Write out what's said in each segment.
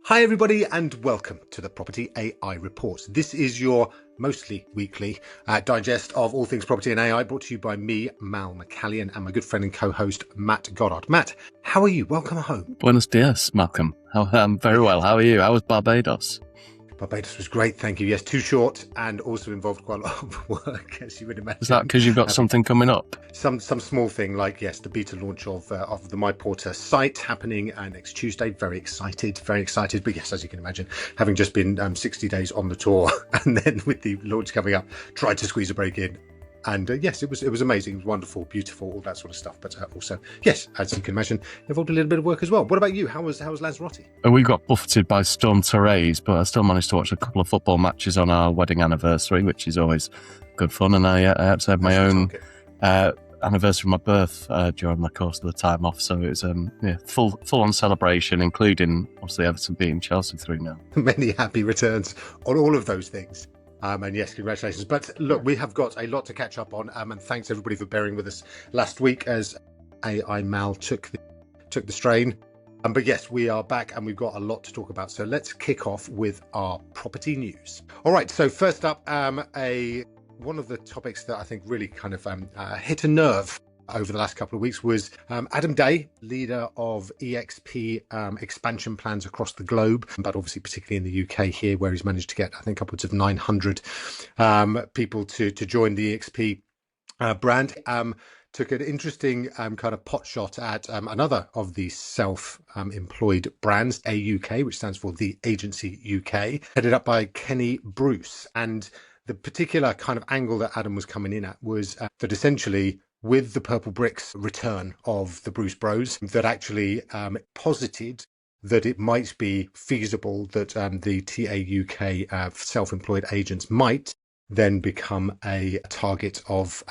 Hi everybody and welcome to the Property AI Report. This is your mostly weekly digest of all things property and AI, brought to you by me, Mal McCallion, and my good friend and co-host Matt Goddard. Matt, how are you? Welcome home. Buenos dias, Malcolm. I'm very well. How are you? How was Barbados? Barbados was great, thank you. Yes, too short and also involved quite a lot of work, as you would imagine. Is that because you've got something coming up? Some small thing like, yes, the beta launch of the My Porter site happening next Tuesday. Very excited. But yes, as you can imagine, having just been 60 days on the tour and then with the launch coming up, tried to squeeze a break in. And yes, it was amazing. It was wonderful, beautiful, all that sort of stuff. But also, yes, as you can imagine, involved a little bit of work as well. What about you? How was Lanzarote? We got buffeted by Storm Therese, but I still managed to watch a couple of football matches on our wedding anniversary, which is always good fun. And I actually had my own anniversary of my birth during the course of the time off. So it was full on celebration, including obviously Everton beating Chelsea 3-0. Many happy returns on all of those things. And yes, congratulations. But look, we have got a lot to catch up on. And thanks everybody for bearing with us last week as AI Mal took the strain. But yes, we are back and we've got a lot to talk about. So let's kick off with our property news. All right. So first up, one of the topics that I think really kind of hit a nerve over the last couple of weeks was Adam Day, leader of EXP expansion plans across the globe, but obviously particularly in the UK here, where he's managed to get, I think, upwards of 900 people to join the EXP brand. Took an interesting kind of pot shot at another of the self-employed brands, AUK, which stands for The Agency UK, headed up by Kenny Bruce. And the particular kind of angle that Adam was coming in at was that essentially, with the Purple Bricks return of the Bruce Bros, that actually posited that it might be feasible that the TAUK self-employed agents might then become a target of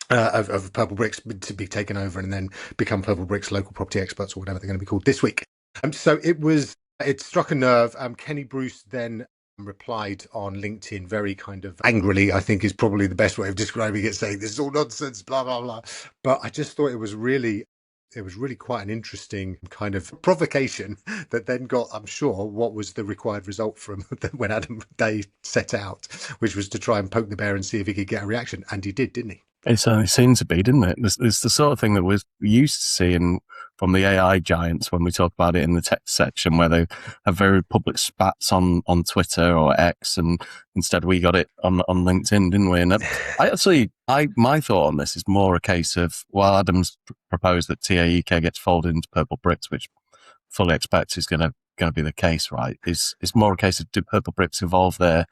of Purple Bricks to be taken over and then become Purple Bricks local property experts or whatever they're going to be called this week. So it struck a nerve. Kenny Bruce then replied on LinkedIn very kind of angrily, I think is probably the best way of describing it, saying this is all nonsense, blah, blah, blah. But I just thought it was really quite an interesting kind of provocation that then got, I'm sure, what was the required result from when Adam Day set out, which was to try and poke the bear and see if he could get a reaction. And he did, didn't he? It certainly seemed to be, didn't it? It's the sort of thing that we're used to seeing from the AI giants when we talk about it in the tech section, where they have very public spats on Twitter or X, and instead we got it on LinkedIn, didn't we? And my thought on this is more a case of, well, Adam's proposed that TAUK gets folded into Purple Bricks, which fully expect is going to be the case, right? It's more a case of, do Purple Bricks evolve their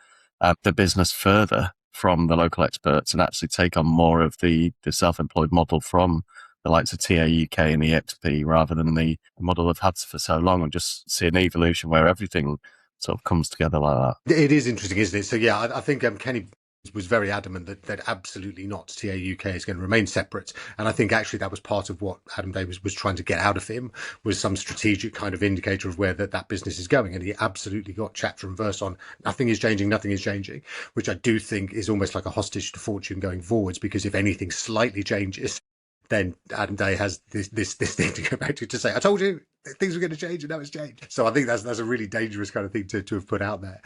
business further from the local experts and actually take on more of the self-employed model from the likes of TAUK and EXP, rather than the model they've had for so long, and just see an evolution where everything sort of comes together like that. It is interesting, isn't it? So yeah, I think Kenny was very adamant that absolutely not, TAUK is going to remain separate. And I think actually that was part of what Adam Day was trying to get out of him, was some strategic kind of indicator of where that business is going. And he absolutely got chapter and verse on nothing is changing, which I do think is almost like a hostage to fortune going forwards, because if anything slightly changes, then Adam Day has this thing to go back to say, I told you things were going to change and now it's changed. So I think that's a really dangerous kind of thing to have put out there.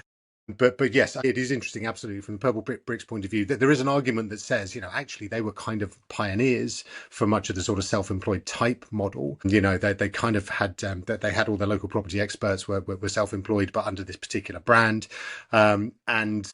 But yes, it is interesting, absolutely, from the Purple Bricks point of view, that there is an argument that says, actually they were kind of pioneers for much of the sort of self-employed type model. They kind of had that they had all their local property experts were self-employed, but under this particular brand, and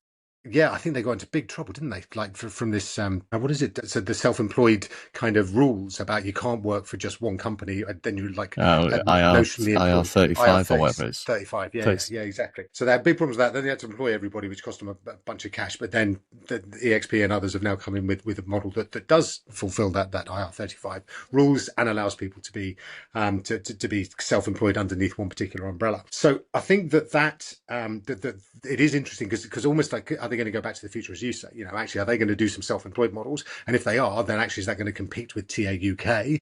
yeah, I think they got into big trouble, didn't they? Like from this, what is it? So the self-employed kind of rules about you can't work for just one company, and then you're like notionally IR 35 or whatever it is. 35, yeah, exactly. So they had big problems with that. Then they had to employ everybody, which cost them a bunch of cash. But then the EXP and others have now come in with a model that does fulfil that IR 35 rules and allows people to be to be self-employed underneath one particular umbrella. So I think that it is interesting because almost like, are they going to go back to the future, as you say? Actually, are they going to do some self-employed models? And if they are, then actually is that going to compete with TAUK?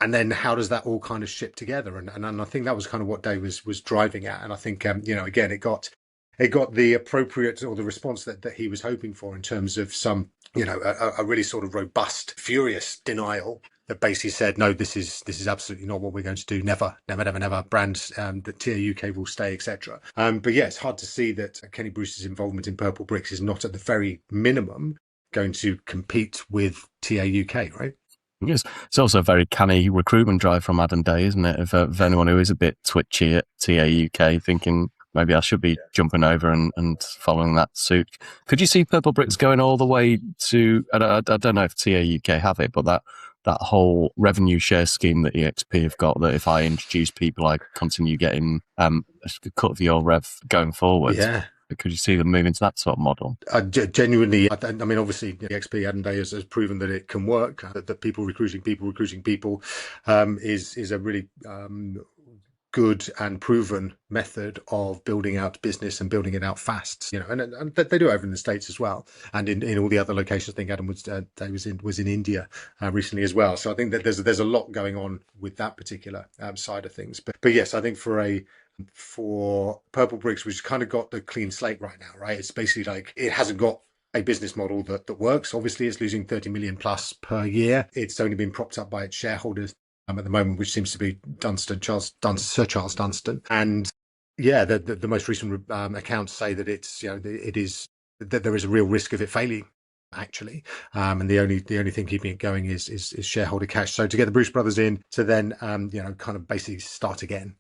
And then how does that all kind of ship together? And I think that was kind of what Dave was driving at. And I think, again, it got the appropriate, or the response that he was hoping for, in terms of some, a really sort of robust, furious denial that basically said, no, this is absolutely not what we're going to do. Never, never, never, never. Brands that TAUK will stay, etc. But yeah, it's hard to see that Kenny Bruce's involvement in Purple Bricks is not at the very minimum going to compete with TAUK, right? Yes. It's also a very canny recruitment drive from Adam Day, isn't it? If anyone who is a bit twitchy at TAUK thinking maybe I should be jumping over and following that suit. Could you see Purple Bricks going all the way to, I don't know if TAUK have it, but that whole revenue share scheme that EXP have got, that if I introduce people, I continue getting a cut of your rev going forward. Yeah. Could you see them moving to that sort of model? Genuinely, I mean, obviously, the XP Adam Day has proven that it can work. That people recruiting people is a really good and proven method of building out business and building it out fast. You know, and they do it over in the States as well, and in all the other locations. I think Adam was in India recently as well. So I think that there's a lot going on with that particular side of things. But yes, I think for Purple Bricks, which kind of got the clean slate right now, right? It's basically like it hasn't got a business model that works. Obviously, it's losing 30 million plus per year. It's only been propped up by its shareholders at the moment, which seems to be Sir Charles Dunstan. And yeah, the most recent accounts say that that there is a real risk of it failing, actually, and the only thing keeping it going is shareholder cash. So to get the Bruce brothers in to then kind of basically start again,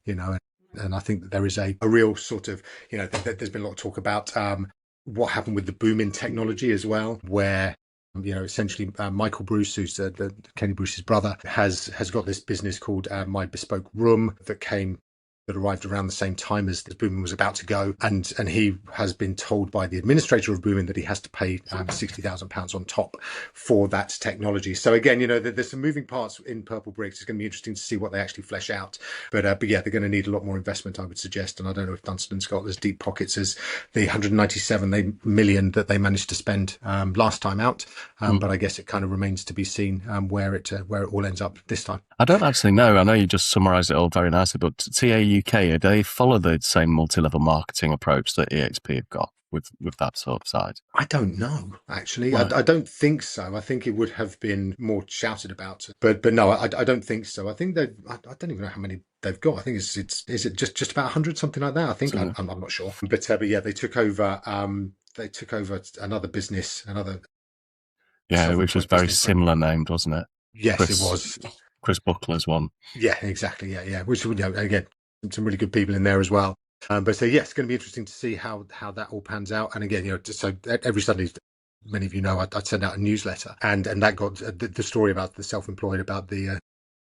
and I think that there is a real sort of, there's been a lot of talk about what happened with the boom in technology as well, where, essentially Michael Bruce, who's the Kenny Bruce's brother, has got this business called My Bespoke Room that arrived around the same time as Boomin was about to go, and he has been told by the administrator of Boomin that he has to pay £60,000 on top for that technology. So again, there's some moving parts in Purple Bricks. It's going to be interesting to see what they actually flesh out. But yeah, they're going to need a lot more investment, I would suggest. And I don't know if Dunstan's got as deep pockets as the 197 million that they managed to spend last time out. But I guess it kind of remains to be seen where it all ends up this time. I don't actually know. I know you just summarised it all very nicely, but TAUK, do they follow the same multi-level marketing approach that EXP have got with that sort of side? I don't know, actually. Right. I don't think so. I think it would have been more shouted about. But no, I don't think so. I think I don't even know how many they've got. I think is it just about 100, something like that? I think I'm not sure. But yeah, they took over another business, which was very similar named, wasn't it? Yes, it was. Chris Buckler's one. Yeah, exactly. Yeah. Which, again, some really good people in there as well. But so, yes, it's going to be interesting to see how that all pans out. And again, so every Sunday, many of you know, I'd send out a newsletter, and that got the story about the self-employed, about the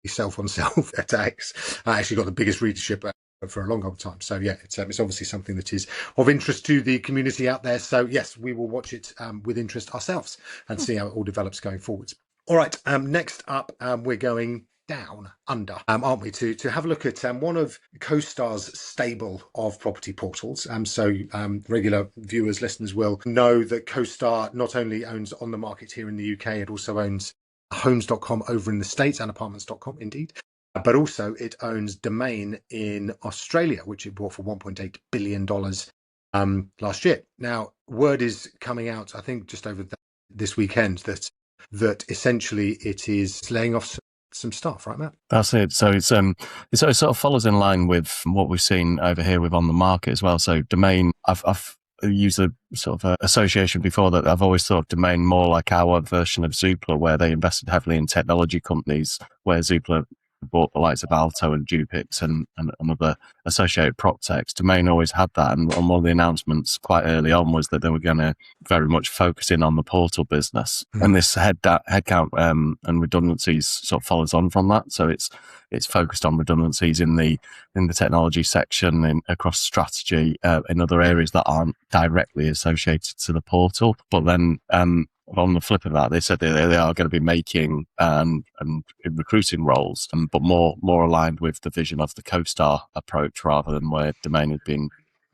self-on-self attacks. I actually got the biggest readership for a long time. So yeah, it's obviously something that is of interest to the community out there. So yes, we will watch it with interest ourselves and see how it all develops going forwards. All right, next up, we're going down under, aren't we, to have a look at one of CoStar's stable of property portals. So regular viewers, listeners will know that CoStar not only owns On the Market here in the UK, it also owns homes.com over in the States and apartments.com, indeed. But also it owns Domain in Australia, which it bought for $1.8 billion last year. Now, word is coming out, I think, just over this weekend that essentially it is laying off some staff, right, Matt? That's it. So it sort of follows in line with what we've seen over here with On the Market as well. So Domain, I've used a sort of association before that. I've always thought of Domain more like our version of Zoopla, where they invested heavily in technology companies, where Zoopla bought the likes of Alto and Dupix and other associated prop techs. Domain always had that, and one of the announcements quite early on was that they were going to very much focus in on the portal business. And this headcount and redundancies sort of follows on from that. So it's focused on redundancies in the technology section, across strategy, in other areas that aren't directly associated to the portal. But then on the flip of that, they said they are going to be making and recruiting roles, but more aligned with the vision of the CoStar approach rather than where Domain had been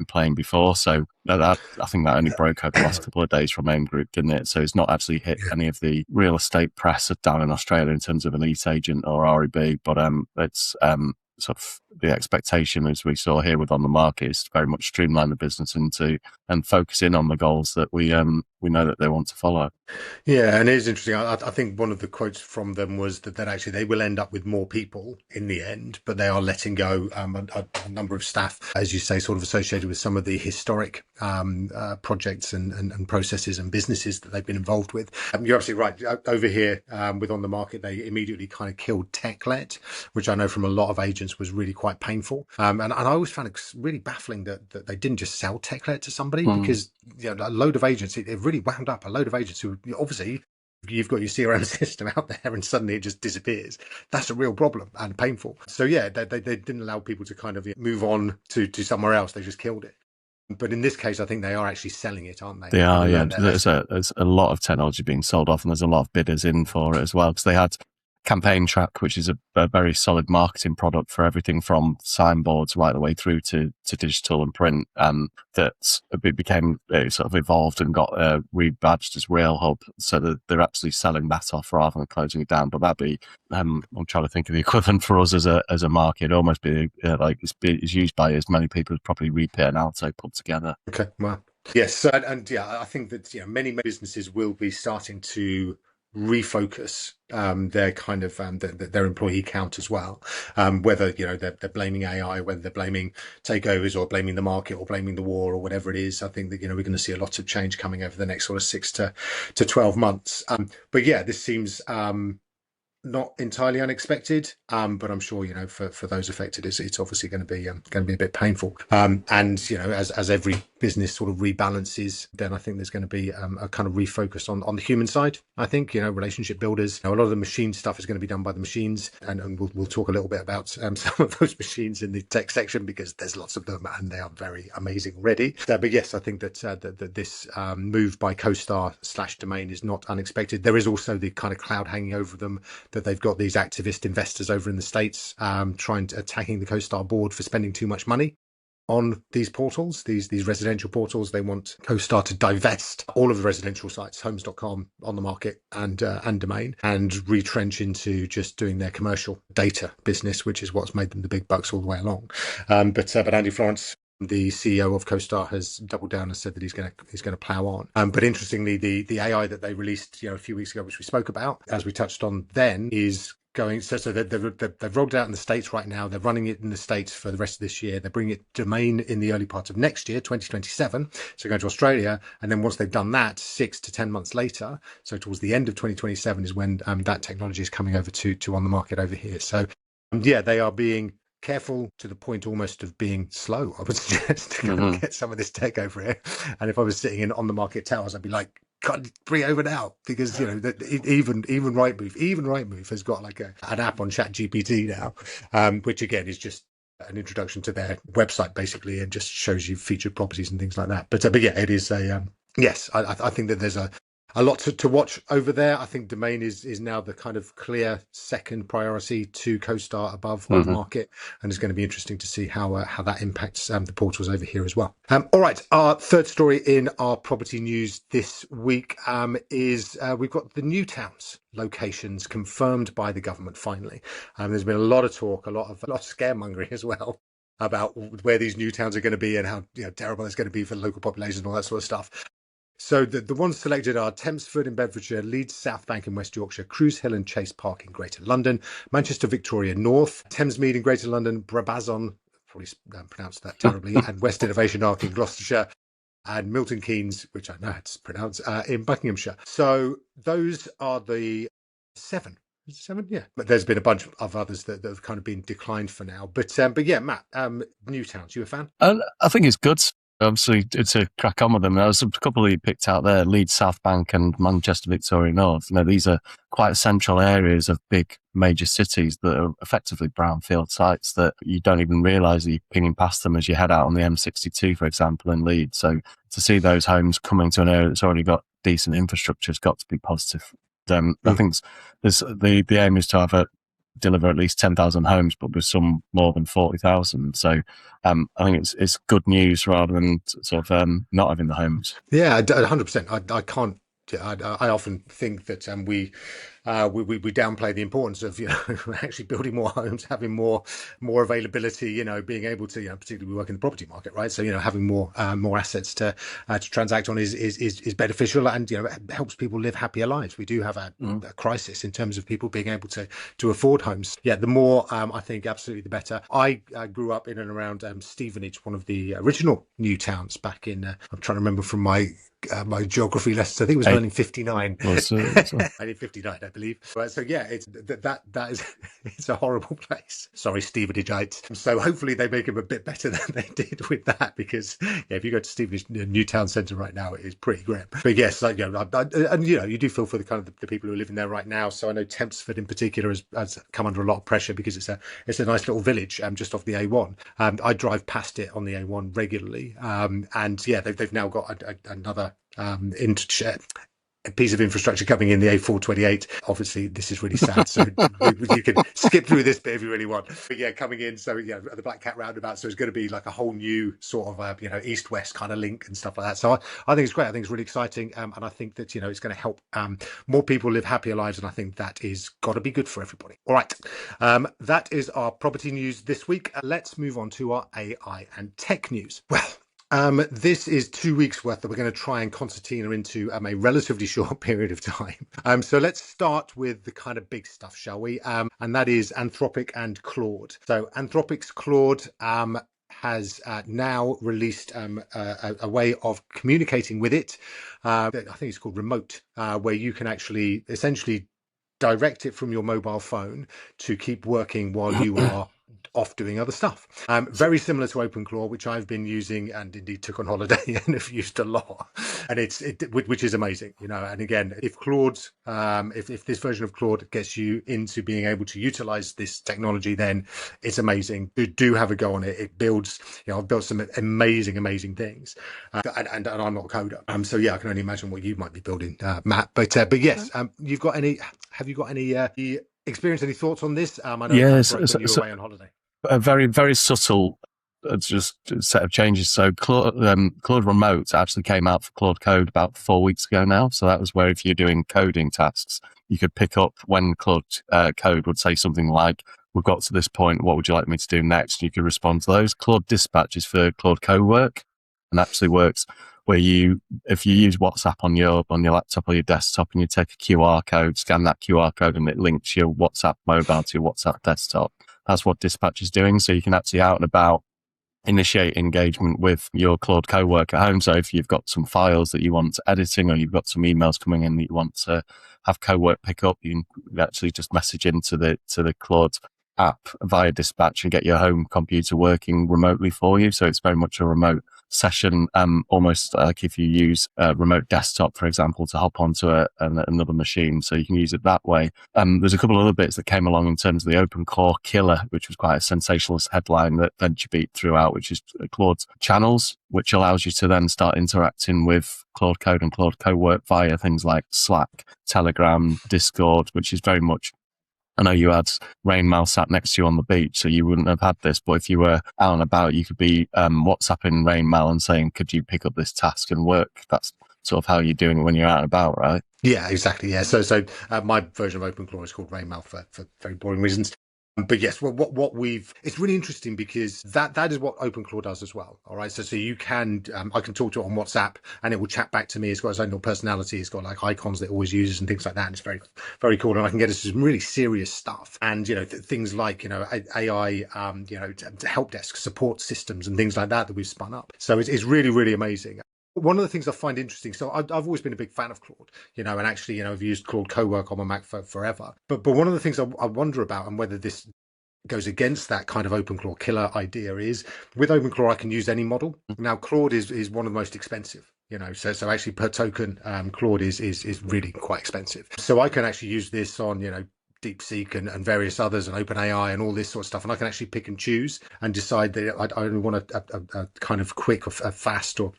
playing before. So I think that only broke over the last couple of days from AIM Group, didn't it? So it's not actually hit any of the real estate press down in Australia in terms of Elite Agent or REB, but it's sort of the expectation, as we saw here with On the Market, is to very much streamline the business and focus in on the goals that we know that they want to follow. Yeah, and it is interesting. I think one of the quotes from them was that actually they will end up with more people in the end, but they are letting go a number of staff, as you say, sort of associated with some of the historic projects and processes and businesses that they've been involved with. You're absolutely right. Over here with On the Market, they immediately kind of killed TechLet, which I know from a lot of agents was really quite painful. And I always found it really baffling that they didn't just sell TechLet to somebody, because a load of agents, it really wound up a load of agents who obviously you've got your CRM system out there and suddenly it just disappears. That's a real problem and painful. So yeah, they didn't allow people to kind of move on to somewhere else. They just killed it. But in this case, I think they are actually selling it, aren't they? They are, yeah. There's a lot of technology being sold off, and there's a lot of bidders in for it as well, because they had Campaign Track, which is a very solid marketing product for everything from signboards right the way through to digital and print. That became sort of evolved and got rebadged as Rail Hub, so that they're actually selling that off rather than closing it down. But that'd be, I'm trying to think of the equivalent for us as a market. It'd almost be like it's used by as many people as probably Repair and Alto put together. Okay, wow. Yes, and yeah, I think that many businesses will be starting to refocus their kind of their employee count as well, whether they're blaming AI, whether they're blaming takeovers or blaming the market or blaming the war or whatever it is. I think that we're going to see a lot of change coming over the next sort of 6 to 12 months. But yeah, this seems not entirely unexpected, but I'm sure for those affected, it's obviously going to be a bit painful. And as every business sort of rebalances, then I think there's going to be a kind of refocus on the human side. I think relationship builders. A lot of the machine stuff is going to be done by the machines, and we'll talk a little bit about some of those machines in the tech section, because there's lots of them and they are very amazing already. But yes, I think that this move by CoStar / Domain is not unexpected. There is also the kind of cloud hanging over them that they've got these activist investors over in the States attacking the CoStar board for spending too much money on these portals, these residential portals. They want CoStar to divest all of the residential sites, homes.com, On the Market, and Domain, and retrench into just doing their commercial data business, which is what's made them the big bucks all the way along. But Andy Florence, the CEO of CoStar, has doubled down and said that he's going to plow on. But interestingly, the AI that they released a few weeks ago, which we spoke about, as we touched on then, is going. So they've rolled it out in the States right now. They're running it in the States for the rest of this year. They're bringing it Domain in the early part of next year, 2027. So going to Australia, and then once they've done that, 6 to 10 months later, so towards the end of 2027 is when that technology is coming over to On the Market over here. So yeah, they are being careful to the point almost of being slow, I would suggest, to kind of get some of this tech over here. And if I was sitting in On the Market towers, I'd be like, God, bring it over now, because even Rightmove has got like an app on ChatGPT now, which again is just an introduction to their website basically, and just shows you featured properties and things like that. But yeah, it is yes, I think that there's a lot to watch over there. I think Domain is now the kind of clear second priority to CoStar above On the Market, and it's going to be interesting to see how that impacts the portals over here as well. All right, our third story in our property news this week is we've got the new towns locations confirmed by the government finally. There's been a lot of talk, a lot of scaremongering as well about where these new towns are going to be and how terrible it's going to be for the local population and all that sort of stuff. So the ones selected are Thamesford in Bedfordshire, Leeds South Bank in West Yorkshire, Cruise Hill and Chase Park in Greater London, Manchester Victoria North, Thamesmead in Greater London, Brabazon, probably pronounced that terribly, and West Innovation Arc in Gloucestershire, and Milton Keynes, which I know how to pronounce, in Buckinghamshire. So those are the 7. Is it 7? Yeah. But there's been a bunch of others that have kind of been declined for now. But yeah, Matt, new towns, you a fan? I think it's good. Obviously, it's a crack on with them. There was a couple that you picked out there, Leeds South Bank and Manchester Victoria North. These are quite central areas of big major cities that are effectively brownfield sites that you don't even realise that you're pinging past them as you head out on the M62, for example, in Leeds. So to see those homes coming to an area that's already got decent infrastructure has got to be positive. I think the aim is to deliver at least 10,000 homes, but with some more than 40,000. So I think it's good news rather than sort of not having the homes. Yeah, 100%. I can't. I often think that we we downplay the importance of actually building more homes, having more availability, being able to, particularly we work in the property market, right? So having more assets to transact on is beneficial, and it helps people live happier lives. We do have a crisis in terms of people being able to afford homes. Yeah, the more I think absolutely the better. I grew up in and around Stevenage, one of the original new towns back in. I'm trying to remember from my geography lessons. I think it was 1959. 1959, I believe. So yeah, it's that is it's a horrible place. Sorry, Stevenageites. So hopefully they make them a bit better than they did with that, because if you go to Stevenage new town centre right now, it is pretty grim. But yes, and you do feel for the kind of the people who are living there right now. So I know Tempsford in particular has come under a lot of pressure because it's a nice little village just off the A1. I drive past it on the A1 regularly, and yeah, they've now got another a piece of infrastructure coming in, the A428. Obviously, this is really sad, so you can skip through this bit if you really want. But yeah, coming in, so yeah, the Black Cat roundabout. So it's going to be like a whole new sort of east-west kind of link and stuff like that. So I think it's great. I think it's really exciting, and I think that it's going to help more people live happier lives, and I think that is got to be good for everybody. All right, that is our property news this week. Let's move on to our AI and tech news. Well, this is 2 weeks worth that we're going to try and concertina into a relatively short period of time. So let's start with the kind of big stuff, shall we? And that is Anthropic and Claude. So Anthropic's Claude has now released a way of communicating with it. I think it's called Remote, where you can actually essentially direct it from your mobile phone to keep working while you are off doing other stuff. Very similar to OpenClaw, which I've been using and indeed took on holiday and have used a lot, and which is amazing, And again, if Claude, if this version of Claude gets you into being able to utilize this technology, then it's amazing. Do have a go on it. It builds, I've built some amazing things, and I'm not a coder, so yeah, I can only imagine what you might be building, Matt. But yes, have you got any experience, any thoughts on this? I know yes, when you were away on holiday. A very, very subtle just set of changes. So Claude Remote actually came out for Claude Code about 4 weeks ago now. So that was where if you're doing coding tasks, you could pick up when Claude Code would say something like, we've got to this point, what would you like me to do next? You could respond to those. Claude Dispatch is for Claude Cowork, and actually works where if you use WhatsApp on your laptop or your desktop and you take a QR code, scan that QR code and it links your WhatsApp mobile to your WhatsApp desktop. That's what Dispatch is doing. So you can actually out and about initiate engagement with your Claude Cowork at home. So if you've got some files that you want editing, or you've got some emails coming in that you want to have Cowork pick up, you can actually just message into the Claude app via Dispatch and get your home computer working remotely for you. So it's very much a remote session, almost like if you use a remote desktop, for example, to hop onto another machine. So you can use it that way. There's a couple of other bits that came along in terms of the Open Core Killer, which was quite a sensationalist headline that VentureBeat threw out, which is Claude's channels, which allows you to then start interacting with Claude Code and Claude Cowork via things like Slack, Telegram, Discord, which is very much, I know you had Rain Mal sat next to you on the beach, so you wouldn't have had this. But if you were out and about, you could be WhatsApping Rain Mal and saying, could you pick up this task and work? That's sort of how you're doing it when you're out and about, right? Yeah, exactly. Yeah. So my version of OpenClaw is called Rain Mal for very boring reasons. But yes, it's really interesting because that is what OpenClaw does as well. All right. So you can, I can talk to it on WhatsApp and it will chat back to me. It's got its own little personality. It's got like icons that it always uses and things like that. And it's very, very cool. And I can get into some really serious stuff and, things like, AI, help desk support systems and things like that we've spun up. So it's really, really amazing. One of the things I find interesting, so I've always been a big fan of Claude, and actually, I've used Claude Cowork on my Mac for forever. But one of the things I wonder about, and whether this goes against that kind of OpenClaw killer idea, is with OpenClaw I can use any model. Now Claude is one of the most expensive, so actually per token, Claude is really quite expensive. So I can actually use this on, DeepSeek and various others and OpenAI and all this sort of stuff, and I can actually pick and choose and decide that I only want a kind of quick or a fast or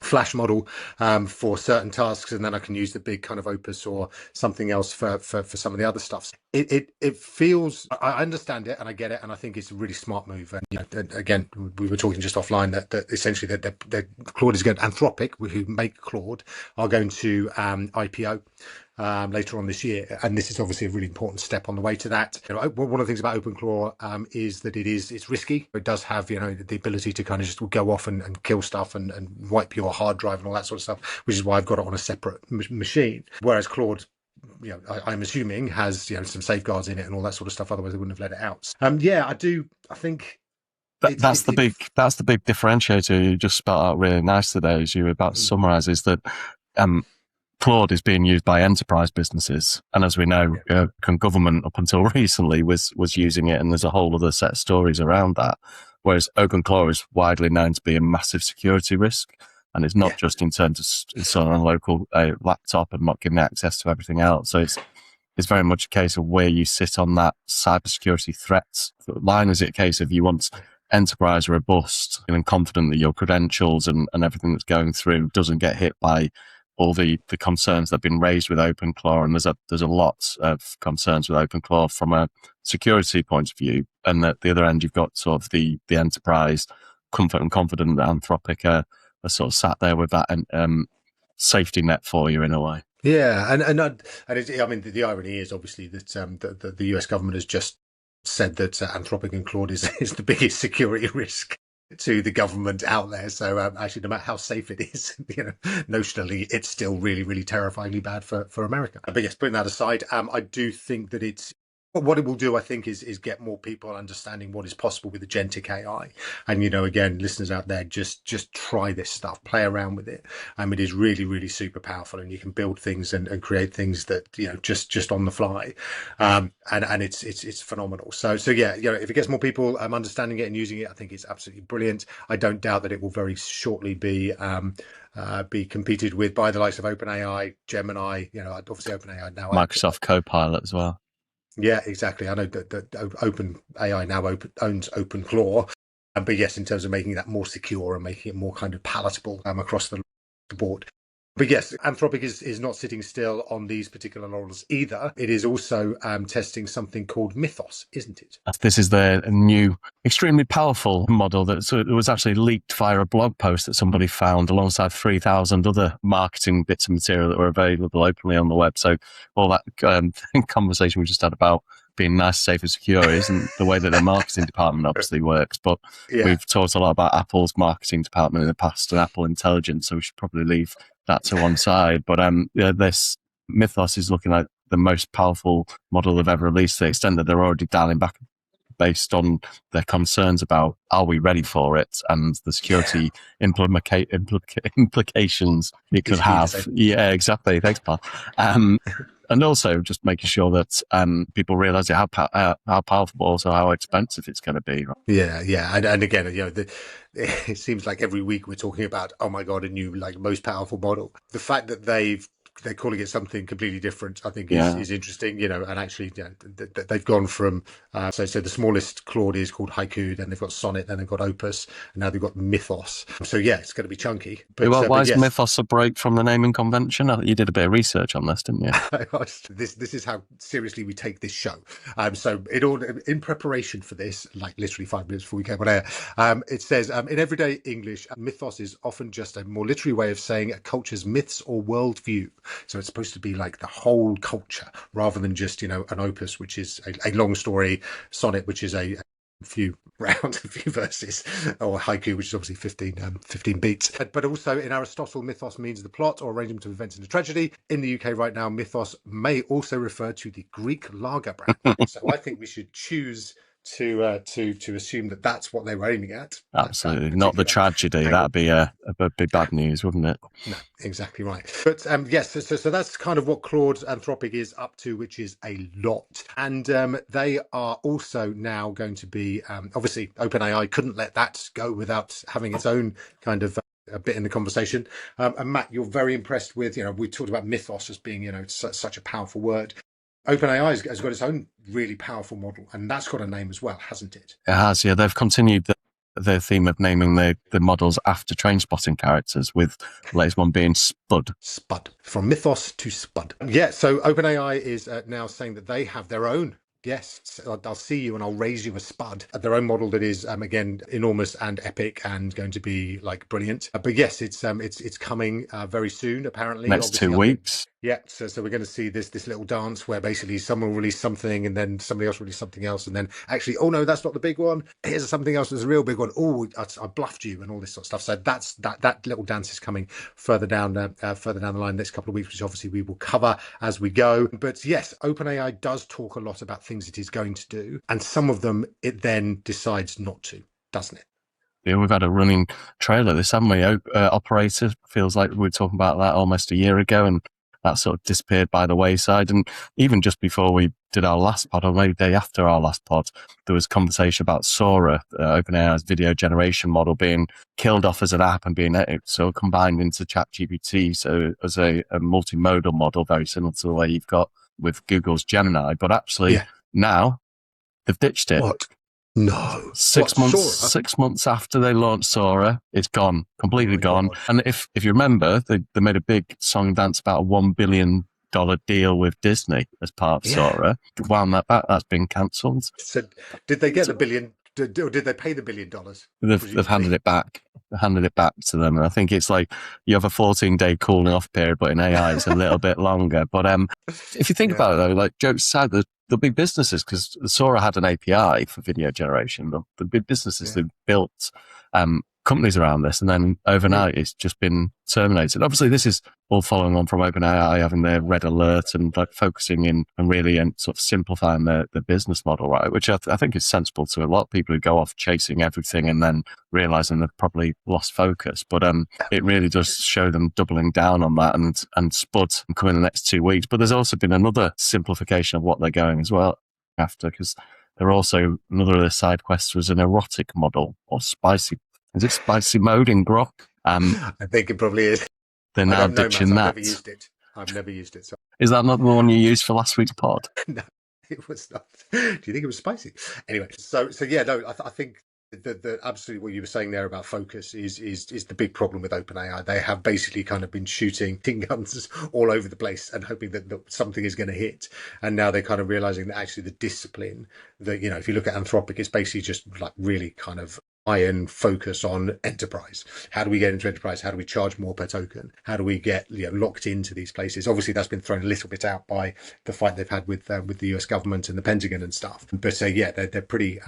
flash model for certain tasks, and then I can use the big kind of Opus or something else for some of the other stuff. It feels, I understand it and I get it, and I think it's a really smart move. And again, we were talking just offline that essentially that Claude is going, Anthropic, who make Claude, are going to IPO. later on this year, and this is obviously a really important step on the way to that. One of the things about OpenClaw is that it's risky. It does have the ability to kind of just go off and kill stuff and wipe your hard drive and all that sort of stuff, which is why I've got it on a separate machine. Whereas Claude, I'm assuming has some safeguards in it and all that sort of stuff. Otherwise, they wouldn't have let it out. I think that's the big differentiator you just spelled out really nice today, as you were about to summarize, is that Claude is being used by enterprise businesses, and as we know, government up until recently was using it, and there's a whole other set of stories around that. Whereas OpenClaw is widely known to be a massive security risk, and it's not just in terms of installing a local laptop and not giving access to everything else. So it's very much a case of where you sit on that cybersecurity threats line. Is it a case of you want enterprise robust and confident that your credentials and everything that's going through doesn't get hit by all the concerns that have been raised with OpenClaw, and there's a lot of concerns with OpenClaw from a security point of view, and at the other end you've got sort of the enterprise comfort and confident that Anthropic are sort of sat there with that safety net for you in a way. Yeah, and I mean the irony is obviously that the US government has just said that Anthropic and Claude is the biggest security risk to the government out there. So actually, no matter how safe it is, notionally, it's still really, really terrifyingly bad for America. But yes, putting that aside, I do think that what it will do, I think, is get more people understanding what is possible with agentic AI. And, again, listeners out there, just try this stuff, play around with it. It is really, really super powerful, and you can build things and create things that, just on the fly. And it's phenomenal. So yeah, if it gets more people understanding it and using it, I think it's absolutely brilliant. I don't doubt that it will very shortly be competed with by the likes of OpenAI, Gemini, obviously OpenAI now. Microsoft Copilot as well. Yeah, exactly. I know that OpenAI now owns OpenClaw, but yes, in terms of making that more secure and making it more kind of palatable across the board. But yes, Anthropic is not sitting still on these particular laurels either. It is also testing something called Mythos, isn't it? This is their new, extremely powerful model it was actually leaked via a blog post that somebody found alongside 3,000 other marketing bits of material that were available openly on the web. So all that conversation we just had about being nice, safe and secure isn't the way that their marketing department obviously works. But we've talked a lot about Apple's marketing department in the past and Apple Intelligence, so we should probably leave that to one side. But this Mythos is looking like the most powerful model they've ever released, to the extent that they're already dialing back based on their concerns about, are we ready for it, and the security implications it could have. Yeah, exactly. Thanks, Paul. And also just making sure that people realise how powerful, but also how expensive it's going to be. Right? Yeah. And again, it seems like every week we're talking about, oh my God, a new most powerful model. The fact that they're calling it something completely different, I think is interesting, and actually they've gone from so the smallest Claude is called Haiku, then they've got Sonnet, then they've got Opus, and now they've got Mythos. So yeah, it's going to be chunky. But why is Mythos a break from the naming convention? You did a bit of research on this, didn't you? This is how seriously we take this show. So in preparation for this, like literally 5 minutes before we came on air, it says in everyday English, Mythos is often just a more literary way of saying a culture's myths or worldview. So it's supposed to be like the whole culture rather than just, an opus, which is a long story, sonnet, which is a few verses, or haiku, which is obviously 15 beats. But also in Aristotle, mythos means the plot or arrangement of events in a tragedy. In the UK right now, mythos may also refer to the Greek lager brand. So I think we should choose to assume that that's what they were aiming at. Absolutely, not the tragedy. That'd be be bad news, wouldn't it? No, exactly right. But yes, so that's kind of what Claude Anthropic is up to, which is a lot. And they are also now going to be obviously OpenAI couldn't let that go without having its own kind of a bit in the conversation. And Matt, you're very impressed with, we talked about mythos as being, such a powerful word. OpenAI has got its own really powerful model, and that's got a name as well, hasn't it? It has, yeah. They've continued their theme of naming the models after train spotting characters, with the latest one being Spud. Spud. From Mythos to Spud. Yeah, so OpenAI is now saying that they have their own. Yes, I'll see you and I'll raise you a spud. Their own model that is, again, enormous and epic and going to be brilliant. But yes, it's coming very soon, apparently. Next 2 weeks. Yeah, so we're going to see this little dance where basically someone will release something and then somebody else will release something else, and then actually, oh no, that's not the big one. Here's something else that's a real big one. Oh, I bluffed you, and all this sort of stuff. So that little dance is coming further down the line next couple of weeks, which obviously we will cover as we go. But yes, OpenAI does talk a lot about things it is going to do, and some of them it then decides not to, doesn't it? Yeah, we've had a running trailer this, haven't we? Operator, feels like we were talking about that almost a year ago, and that sort of disappeared by the wayside. And even just before we did our last pod, or maybe the day after our last pod, there was conversation about Sora, OpenAI's video generation model, being killed off as an app and being so combined into ChatGPT, so as a multimodal model, very similar to the way you've got with Google's Gemini. But actually, now they've ditched it. What? No. 6 months. Sora? 6 months after they launched Sora, it's gone, completely gone. God. And if you remember, they made a big song and dance about a $1 billion deal with Disney as part of Sora. Wound that back. That's been cancelled. So, did they get the billion? Or did they pay the $1 billion? They've handed it back. Handed it back to them. And I think it's like you have a 14-day cooling off period, but in AI it's a little bit longer. But if you think about it though, like jokes aside, the big businesses, because Sora had an API for video generation, the big businesses that built companies around this, and then overnight it's just been terminated. Obviously, this is all following on from OpenAI having their red alert and like focusing in and really sort of simplifying the business model, right? Which I think is sensible to a lot of people who go off chasing everything and then realizing they've probably lost focus. But it really does show them doubling down on that and Spud coming in the next 2 weeks. But there's also been another simplification of what they're going as well after, because there are also another of their side quests was an erotic model or spicy. Is it spicy mode in Grok? I think it probably is. They're now ditching that. I've never used it. I've never used it. So. Is that not the one you used for last week's pod? No, it was not. Do you think it was spicy? Anyway, so yeah, no, I think the absolutely what you were saying there about focus is the big problem with OpenAI. They have basically kind of been shooting guns all over the place and hoping that something is going to hit. And now they're kind of realizing that actually the discipline that, if you look at Anthropic, it's basically just like really kind of iron focus on enterprise. How do we get into enterprise? How do we charge more per token? How do we get locked into these places? Obviously, that's been thrown a little bit out by the fight they've had with the US government and the Pentagon and stuff. But they're pretty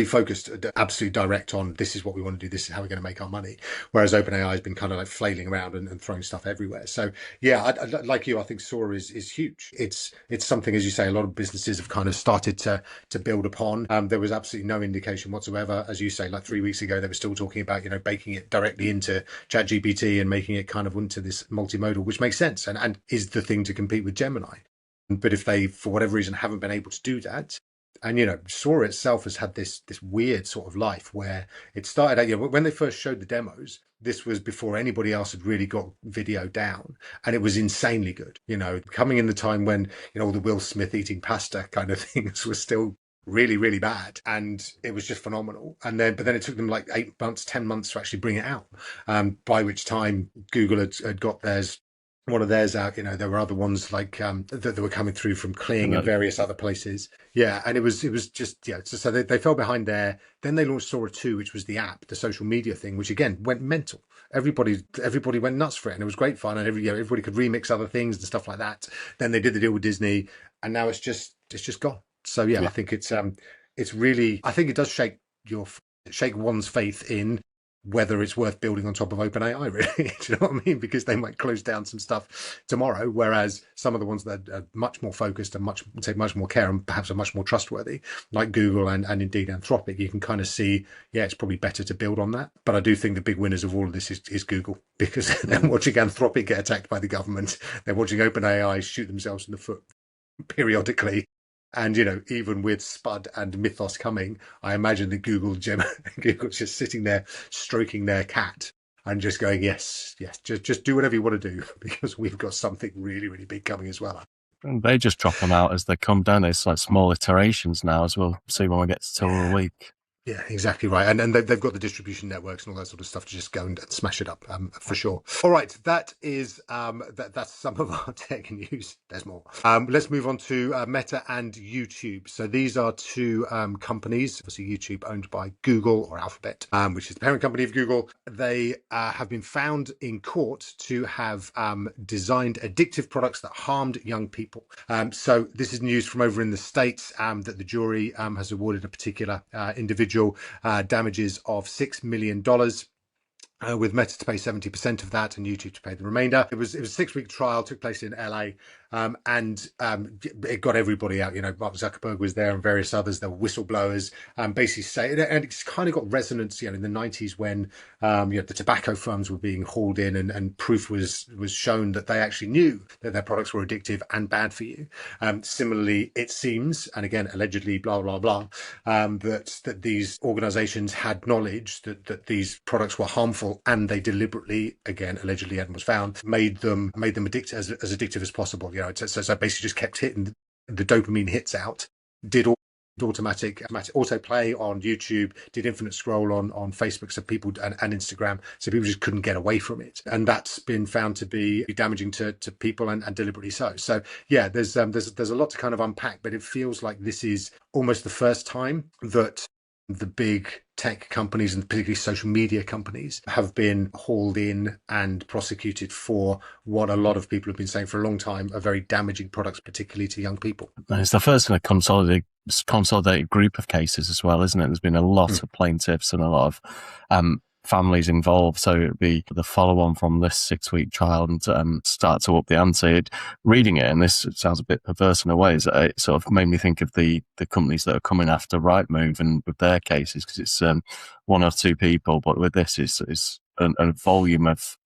focused, absolutely direct on this is what we want to do. This is how we're going to make our money. Whereas OpenAI has been kind of like flailing around and throwing stuff everywhere. So yeah, I like you, I think Sora is huge. It's something, as you say, a lot of businesses have kind of started to build upon. There was absolutely no indication whatsoever, as you say, like 3 weeks ago, they were still talking about, baking it directly into ChatGPT and making it kind of into this multimodal, which makes sense and is the thing to compete with Gemini. But if they, for whatever reason, haven't been able to do that, and Sora itself has had this weird sort of life where it started out, when they first showed the demos, this was before anybody else had really got video down, and it was insanely good. Coming in the time when all the Will Smith eating pasta kind of things were still really, really bad, and it was just phenomenal. But then it took them like 8 months, 10 months to actually bring it out. By which time Google had got one of theirs out. There were other ones like that were coming through from Kling and various other places. Yeah, and it was just So they fell behind there. Then they launched Sora 2, which was the app, the social media thing, which again went mental. Everybody went nuts for it, and it was great fun, and everybody could remix other things and stuff like that. Then they did the deal with Disney, and now it's just gone. So yeah, I think it's really, I think it does shake one's faith in whether it's worth building on top of OpenAI, really. Do you know what I mean? Because they might close down some stuff tomorrow, whereas some of the ones that are much more focused and take much more care and perhaps are much more trustworthy, like Google and indeed Anthropic, you can kind of see, it's probably better to build on that. But I do think the big winners of all of this is Google, because they're watching Anthropic get attacked by the government. They're watching OpenAI shoot themselves in the foot periodically. And, even with Spud and Mythos coming, I imagine that Google's just sitting there stroking their cat and just going, yes, just do whatever you want to do, because we've got something really, really big coming as well. And they just drop them out as they come down. It's like small iterations now, as we'll see when we get to total week. Yeah, exactly right. And they've got the distribution networks and all that sort of stuff to just go and smash it up, for sure. All right, that is that's some of our tech news. There's more. Let's move on to Meta and YouTube. So these are two companies. Obviously, YouTube owned by Google or Alphabet, which is the parent company of Google. They have been found in court to have designed addictive products that harmed young people. So this is news from over in the States, that the jury has awarded a particular individual damages of $6 million. With Meta to pay 70% of that and YouTube to pay the remainder. It was a 6-week trial, took place in LA, and it got everybody out. You know, Mark Zuckerberg was there and various others. There were whistleblowers, basically saying, and it's kind of got resonance. You know, in the 90s when the tobacco firms were being hauled in, and proof was shown that they actually knew that their products were addictive and bad for you. Similarly, it seems, and again allegedly, blah blah blah, that these organisations had knowledge that these products were harmful, and they deliberately, again allegedly, and was found, made them addictive, as addictive as possible. You know, so basically just kept hitting the dopamine hits out, did all automatic autoplay on YouTube, did infinite scroll on Facebook, so people and Instagram, so people just couldn't get away from it, and that's been found to be damaging to people, and deliberately so. So yeah, there's a lot to kind of unpack, but it feels like this is almost the first time that the big tech companies, and particularly social media companies, have been hauled in and prosecuted for what a lot of people have been saying for a long time are very damaging products, particularly to young people. And it's the first kind of consolidated group of cases as well, isn't it? There's been a lot of plaintiffs and a lot of families involved, so it'd be the follow-on from this 6-week trial, and start to up the ante. Reading it, and this sounds a bit perverse in a way, is it sort of made me think of the companies that are coming after Rightmove and with their cases, because it's one or two people, but with this is a volume of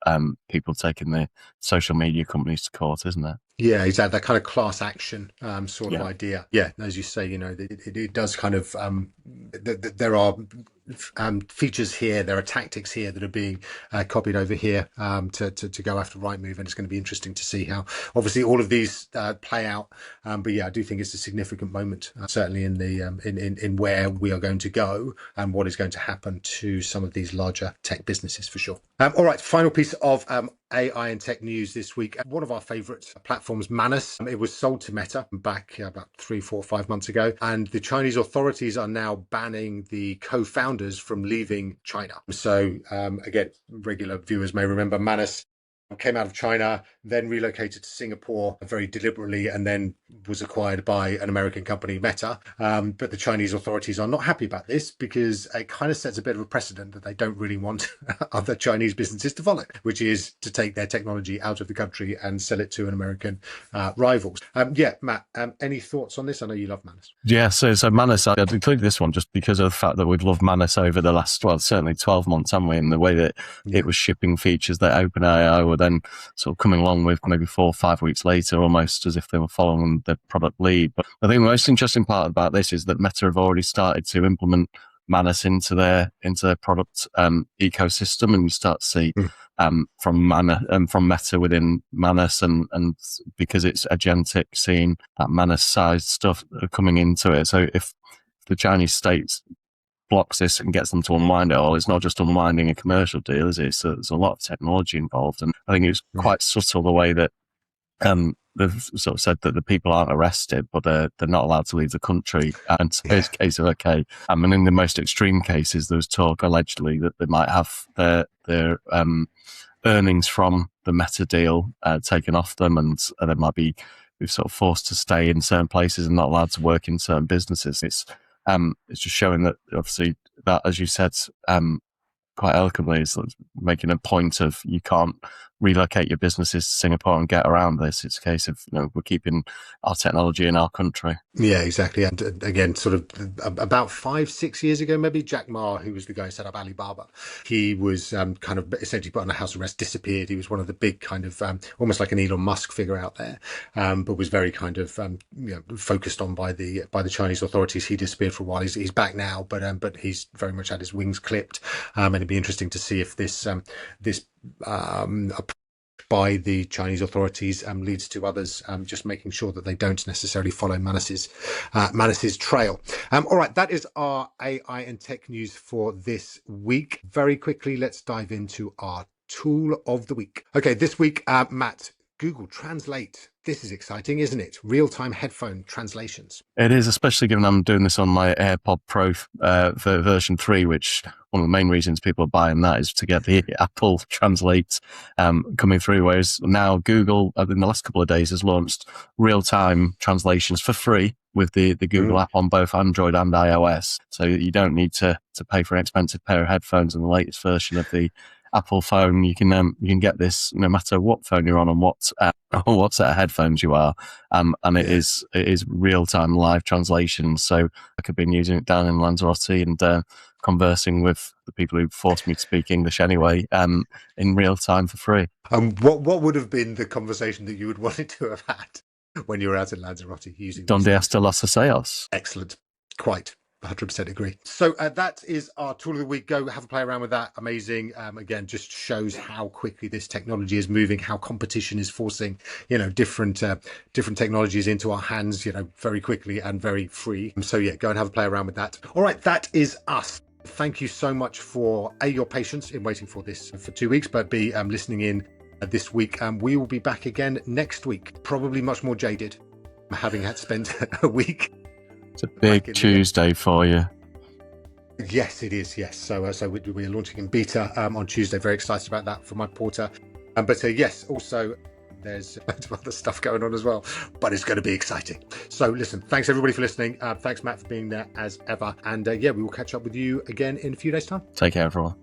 people taking the social media companies to court, isn't there? Yeah, exactly. That kind of class action sort of idea. Yeah, as you say, you know, it does kind of there are features here, there are tactics here that are being copied over here to go after Rightmove, and it's going to be interesting to see how obviously all of these play out. But yeah, I do think it's a significant moment, certainly in the in where we are going to go and what is going to happen to some of these larger tech businesses, for sure. All right, final piece of AI and tech news this week. One of our favorite platforms, Manus, it was sold to Meta back about 3, 4, 5 months ago, and the Chinese authorities are now banning the co-founders from leaving China. So again, regular viewers may remember Manus came out of China, then relocated to Singapore very deliberately, and then was acquired by an American company, Meta. But the Chinese authorities are not happy about this, because it kind of sets a bit of a precedent that they don't really want other Chinese businesses to follow, which is to take their technology out of the country and sell it to an American rival. Yeah, Matt, any thoughts on this? I know you love Manus. Yeah, so Manus, I'd include this one just because of the fact that we've loved Manus over the last, well, certainly 12 months, haven't we? In the way that it was shipping features that OpenAI were then sort of coming along with maybe 4 or 5 weeks later, almost as if they were following the product lead. But I think the most interesting part about this is that Meta have already started to implement Manus into their product ecosystem, and you start to see from Meta within Manus, and because it's agentic, seeing that Manus sized stuff coming into it. So if the Chinese state blocks this and gets them to unwind it all, it's not just unwinding a commercial deal, is it? So there's a lot of technology involved, and I think it's quite subtle the way that they've sort of said that the people aren't arrested, but they're not allowed to leave the country. And so it's a case of, okay, and in the most extreme cases, there was talk allegedly that they might have their earnings from the Meta deal taken off them, and they might be sort of forced to stay in certain places and not allowed to work in certain businesses. It's just showing that, obviously, that, as you said quite eloquently, is making a point of you can't relocate your businesses to Singapore and get around this. It's a case of, we're keeping our technology in our country. Yeah, exactly. And again, sort of about 5, 6 years ago, maybe, Jack Ma, who was the guy who set up Alibaba, he was kind of essentially put on a house arrest, disappeared. He was one of the big kind of almost like an Elon Musk figure out there, but was very kind of focused on by the Chinese authorities. He disappeared for a while. He's back now, but he's very much had his wings clipped. And it'd be interesting to see if this by the Chinese authorities leads to others just making sure that they don't necessarily follow Manus's trail. All right, that is our AI and tech news for this week. Very quickly, let's dive into our tool of the week. Okay, this week, Matt, Google Translate. This is exciting, isn't it? Real-time headphone translations. It is, especially given I'm doing this on my AirPod Pro for version 3, which one of the main reasons people are buying that is to get the Apple Translate coming through. Whereas now Google, in the last couple of days, has launched real-time translations for free with the Google app on both Android and iOS. So you don't need to pay for an expensive pair of headphones in the latest version of the Apple phone. You can get this no matter what phone you're on and what set of headphones you are, and it is real time live translation. So I could been using it down in Lanzarote and conversing with the people who forced me to speak English anyway, in real time for free. What would have been the conversation that you would wanted to have had when you were out in Lanzarote using? Donde hasta los aseos? Excellent, quite. 100% agree. So that is our tool of the week. Go have a play around with that. Amazing. Again, just shows how quickly this technology is moving, how competition is forcing, different technologies into our hands, very quickly and very free. So yeah, go and have a play around with that. All right, that is us. Thank you so much for your patience in waiting for this for 2 weeks, but B, listening in this week. We will be back again next week, probably much more jaded, having had spent a week. It's a big Tuesday for you. Yes, it is. Yes. So we're launching in beta on Tuesday. Very excited about that for my porter. But yes, also there's a bunch of other stuff going on as well. But it's going to be exciting. So listen, thanks everybody for listening. Thanks Matt for being there as ever. And we will catch up with you again in a few days' time. Take care, everyone.